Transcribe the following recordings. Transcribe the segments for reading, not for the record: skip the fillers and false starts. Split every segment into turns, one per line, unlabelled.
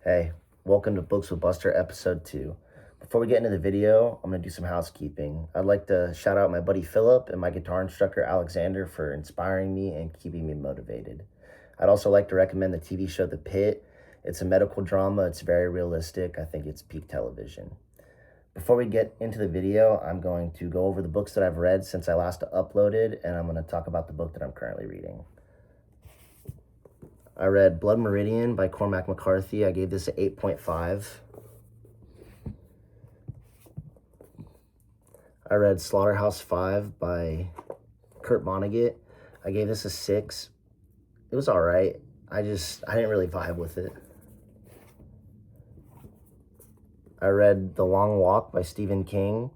Hey, welcome to Books with Buster Episode 2. Before we get into the video, I'm going to do some housekeeping. I'd like to shout out my buddy Philip and my guitar instructor Alexander for inspiring me and keeping me motivated. I'd also like to recommend the TV show The Pit. It's a medical drama. It's very realistic. I think it's peak television. Before we get into the video, I'm going to go over the books that I've read since I last uploaded, and I'm going to talk about the book that I'm currently reading. I read Blood Meridian by Cormac McCarthy. I gave this an 8.5. I read Slaughterhouse 5 by Kurt Vonnegut. I gave this a 6. It was all right. I didn't really vibe with it. I read The Long Walk by Stephen King.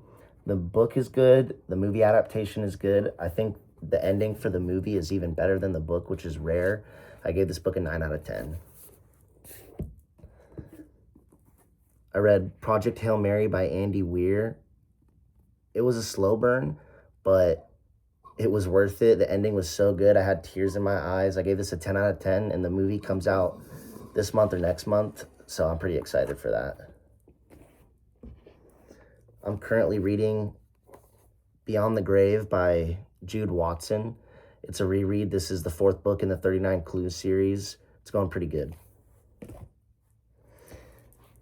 The book is good. The movie adaptation is good. I think the ending for the movie is even better than the book, which is rare. I gave this book a 9 out of 10. I read Project Hail Mary by Andy Weir. It was a slow burn, but it was worth it. The ending was so good. I had tears in my eyes. I gave this a 10 out of 10, and the movie comes out this month or next month, so I'm pretty excited for that. I'm currently reading Beyond the Grave by Jude Watson. It's a reread. This is the 4th book in the 39 Clues series. It's going pretty good.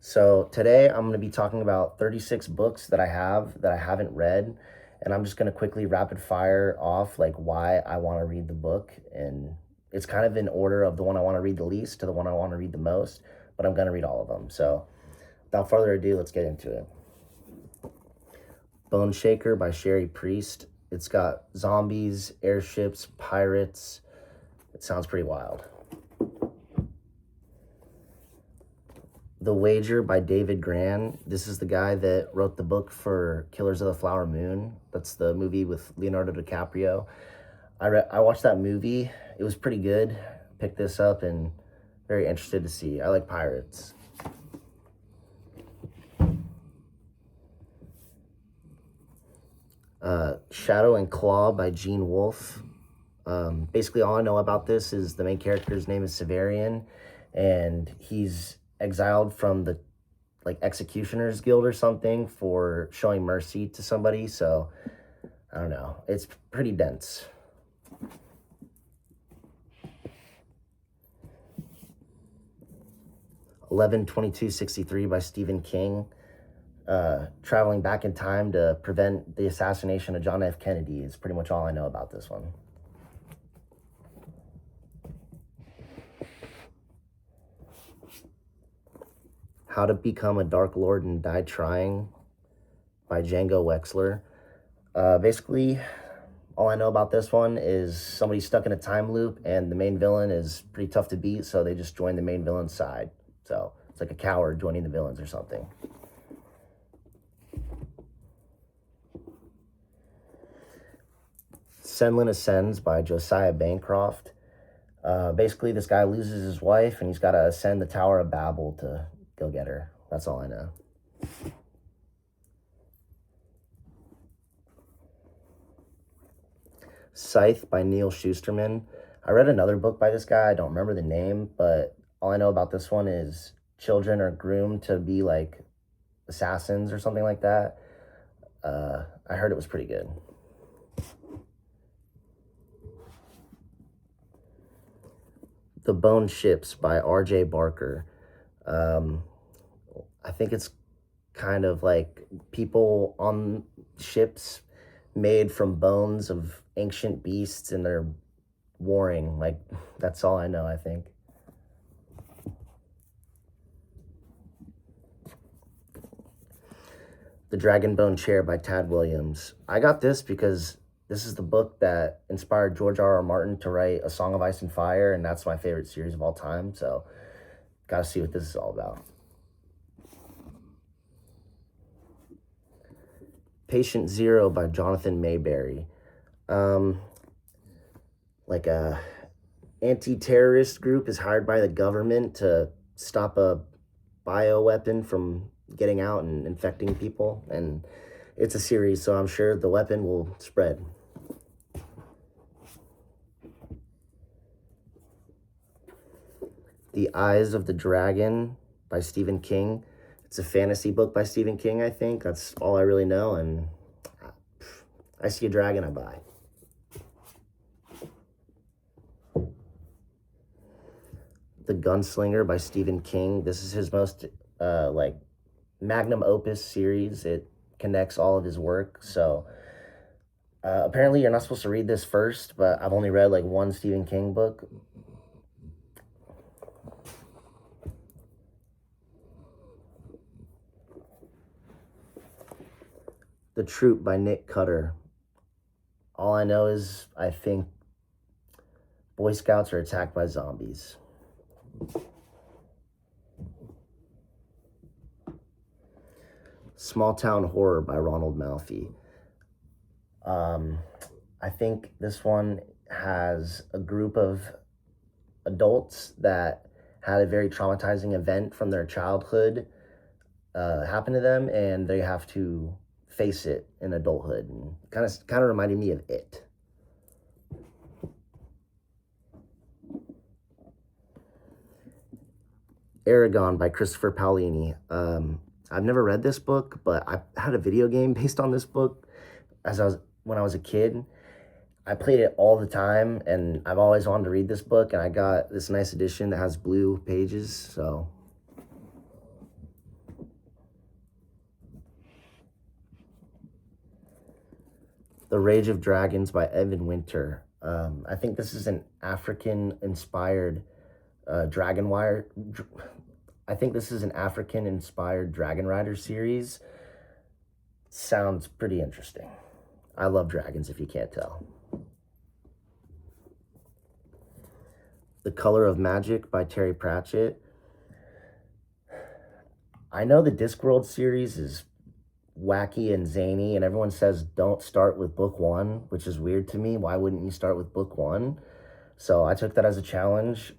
So today I'm going to be talking about 36 books that I haven't read, and I'm just going to quickly rapid fire off like why I want to read the book, and it's kind of in order of the one I want to read the least to the one I want to read the most, but I'm going to read all of them. So without further ado, let's get into it. Bone Shaker by Sherry Priest. It's got zombies, airships, pirates. It sounds pretty wild. The Wager by David Grann. This is the guy that wrote the book for Killers of the Flower Moon. That's the movie with Leonardo DiCaprio. I watched that movie. It was pretty good. Picked this up and very interested to see. I like pirates. Shadow and Claw by Gene Wolfe. Basically, all I know about this is the main character's name is Severian, and he's exiled from the Executioner's Guild or something for showing mercy to somebody. So I don't know. It's pretty dense. (11/22/63) by Stephen King. Traveling back in time to prevent the assassination of John F. Kennedy is pretty much all I know about this one. How to Become a Dark Lord and Die Trying by Django Wexler. Basically, all I know about this one is somebody's stuck in a time loop and the main villain is pretty tough to beat, so they just join the main villain's side. So it's like a coward joining the villains or something. Senlin Ascends by Josiah Bancroft. Basically, this guy loses his wife and he's got to ascend the Tower of Babel to go get her. That's all I know. Scythe by Neil Shusterman. I read another book by this guy. I don't remember the name, but all I know about this one is children are groomed to be like assassins or something like that. I heard it was pretty good. The Bone Ships by R.J. Barker. I think it's kind of like people on ships made from bones of ancient beasts and they're warring. Like, that's all I know, I think. The Dragonbone Chair by Tad Williams. I got this because this is the book that inspired George R.R. Martin to write A Song of Ice and Fire, and that's my favorite series of all time, so gotta see what this is all about. Patient Zero by Jonathan Mayberry. Like a anti-terrorist group is hired by the government to stop a bioweapon from getting out and infecting people, and it's a series, so I'm sure the weapon will spread. The Eyes of the Dragon by Stephen King. It's a fantasy book by Stephen King, I think. That's all I really know, and I see a dragon, I buy. The Gunslinger by Stephen King. This is his most like magnum opus series. It connects all of his work. So apparently you're not supposed to read this first, but I've only read like one Stephen King book. The Troop by Nick Cutter. All I know is I think Boy Scouts are attacked by zombies. Small Town Horror by Ronald Malfi. I think this one has a group of adults that had a very traumatizing event from their childhood happen to them, and they have to face it in adulthood. And kind of reminded me of It. Aragon by Christopher Paolini. I've never read this book, but I had a video game based on this book when I was a kid. I played it all the time, and I've always wanted to read this book, and I got this nice edition that has blue pages, so. The Rage of Dragons by Evan Winter. I think this is an African-inspired I think this is an African-inspired Dragon Rider series. Sounds pretty interesting. I love dragons, if you can't tell. The Color of Magic by Terry Pratchett. I know the Discworld series is wacky and zany, and everyone says don't start with book one, which is weird to me. Why wouldn't you start with book one? So I took that as a challenge.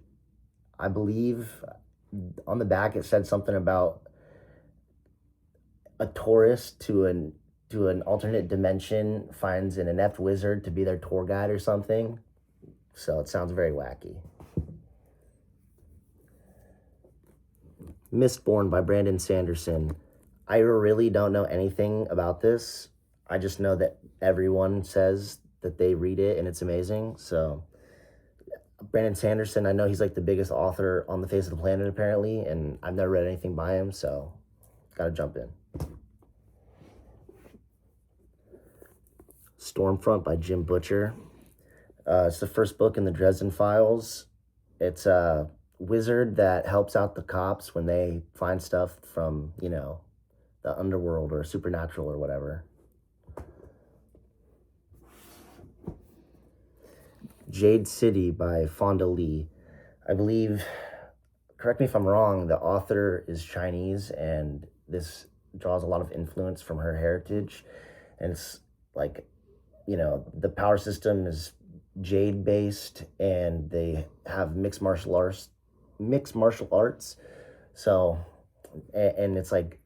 I believe on the back it said something about a tourist to an alternate dimension finds an inept wizard to be their tour guide or something. So it sounds very wacky. Mistborn by Brandon Sanderson. I really don't know anything about this. I just know that everyone says that they read it and it's amazing. So Brandon Sanderson, I know he's like the biggest author on the face of the planet apparently, and I've never read anything by him, so gotta jump in. Stormfront by Jim Butcher. It's the first book in the Dresden Files. It's a wizard that helps out the cops when they find stuff from, the underworld or supernatural or whatever. Jade City by Fonda Lee. I believe, correct me if I'm wrong, the author is Chinese, and this draws a lot of influence from her heritage. And it's like, the power system is jade based, and they have mixed martial arts. So, and it's like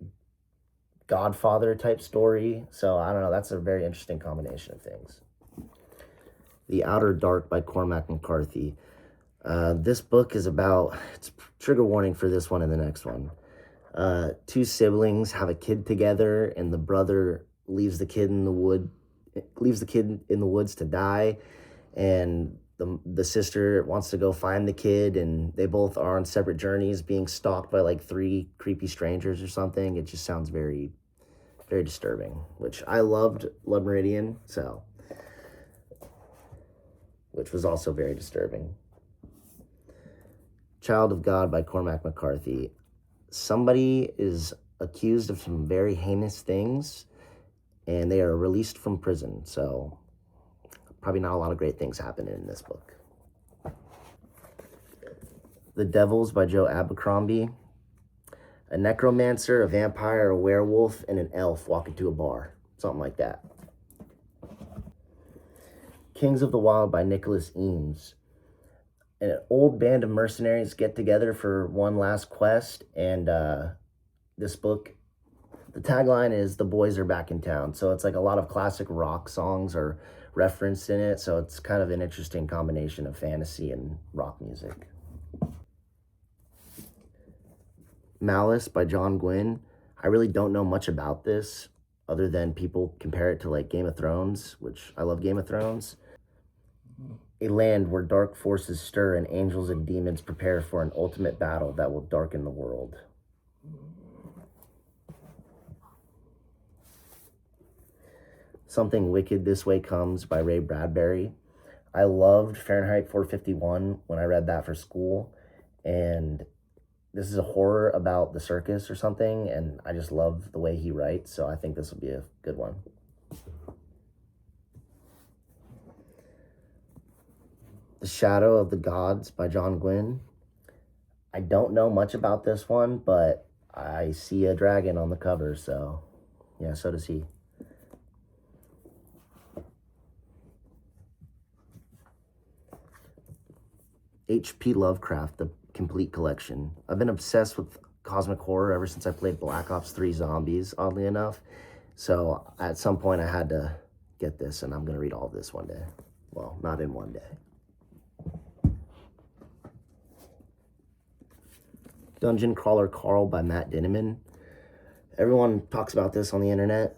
Godfather type story. So I don't know, that's a very interesting combination of things. The Outer Dark by Cormac McCarthy. This book is about, it's trigger warning for this one and the next one. Two siblings have a kid together, and the brother leaves the kid in the woods to die, and the sister wants to go find the kid, and they both are on separate journeys being stalked by like 3 creepy strangers or something. It just sounds very, very disturbing, which I loved Blood Meridian, which was also very disturbing. Child of God by Cormac McCarthy. Somebody is accused of some very heinous things, and they are released from prison, so probably not a lot of great things happen in this book. The Devils by Joe Abercrombie. A necromancer, a vampire, a werewolf, and an elf walk into a bar. Something like that. Kings of the Wild by Nicholas Eames. An old band of mercenaries get together for one last quest, and this book, the tagline is "The boys are back in town." So it's like a lot of classic rock songs are referenced in it, so it's kind of an interesting combination of fantasy and rock music. Malice by John Gwynn. I really don't know much about this other than people compare it to like Game of Thrones, which I love Game of Thrones. A land where dark forces stir and angels and demons prepare for an ultimate battle that will darken the world. Something Wicked This Way Comes by Ray Bradbury. I loved Fahrenheit 451 when I read that for school, and this is a horror about the circus or something, and I just love the way he writes, so I think this will be a good one. The Shadow of the Gods by John Gwynn. I don't know much about this one, but I see a dragon on the cover, so yeah, so does he. H.P. Lovecraft, The Complete Collection. I've been obsessed with cosmic horror ever since I played Black Ops 3 Zombies, oddly enough. So at some point I had to get this, and I'm going to read all of this one day. Well, not in one day. Dungeon Crawler Carl by Matt Dinneman. Everyone talks about this on the internet.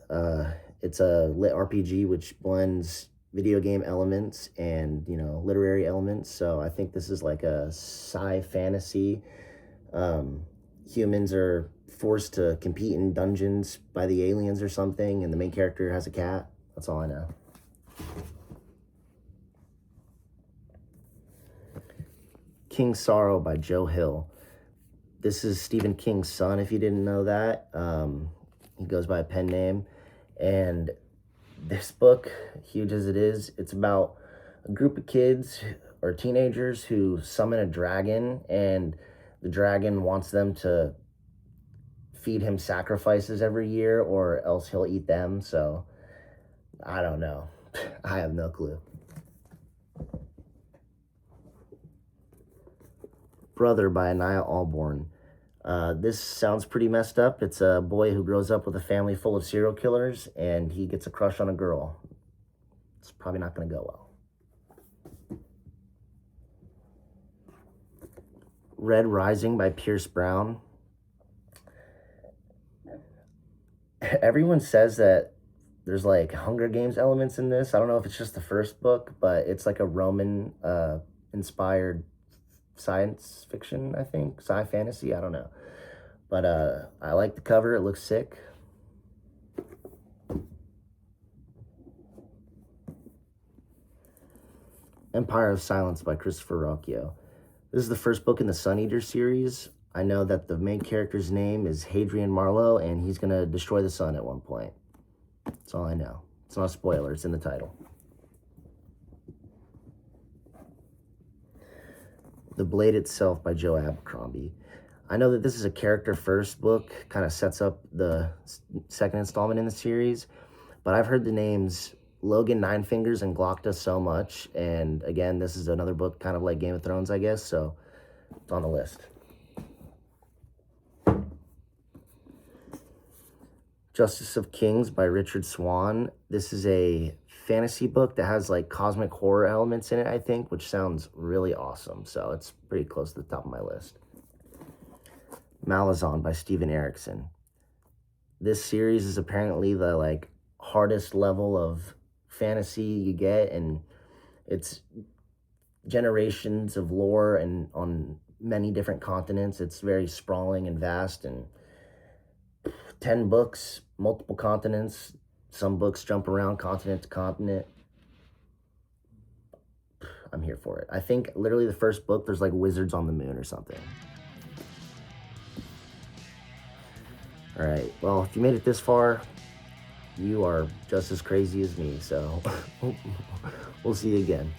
It's a lit RPG which blends video game elements and, literary elements. So I think this is like a sci-fantasy. Humans are forced to compete in dungeons by the aliens or something, and the main character has a cat. That's all I know. King's Sorrow by Joe Hill. This is Stephen King's son, if you didn't know that. He goes by a pen name. And this book, huge as it is, it's about a group of kids or teenagers who summon a dragon, and the dragon wants them to feed him sacrifices every year or else he'll eat them. So I don't know. I have no clue. Brother by Anaya Allborn. This sounds pretty messed up. It's a boy who grows up with a family full of serial killers, and he gets a crush on a girl. It's probably not going to go well. Red Rising by Pierce Brown. Everyone says that there's like Hunger Games elements in this. I don't know if it's just the first book, but it's like a Roman inspired science fiction, I think. Sci-fantasy, I don't know. But I like the cover. It looks sick. Empire of Silence by Christopher Rocchio. This is the first book in the Sun Eater series. I know that the main character's name is Hadrian Marlowe, and he's going to destroy the sun at one point. That's all I know. It's not a spoiler. It's in the title. The Blade Itself by Joe Abercrombie. I know that this is a character first book, kind of sets up the second installment in the series, but I've heard the names Logan Ninefingers and Glocta so much, and again, this is another book kind of like Game of Thrones, I guess, so it's on the list. Justice of Kings by Richard Swan. This is a fantasy book that has like cosmic horror elements in it, I think, which sounds really awesome, so it's pretty close to the top of my list. Malazan by Steven Erikson. This series is apparently the like hardest level of fantasy you get, and it's generations of lore and on many different continents. It's very sprawling and vast, and 10 books, multiple continents. Some books jump around continent to continent. I'm here for it. I think literally the first book, there's like wizards on the moon or something. All right, well, if you made it this far, you are just as crazy as me, so we'll see you again.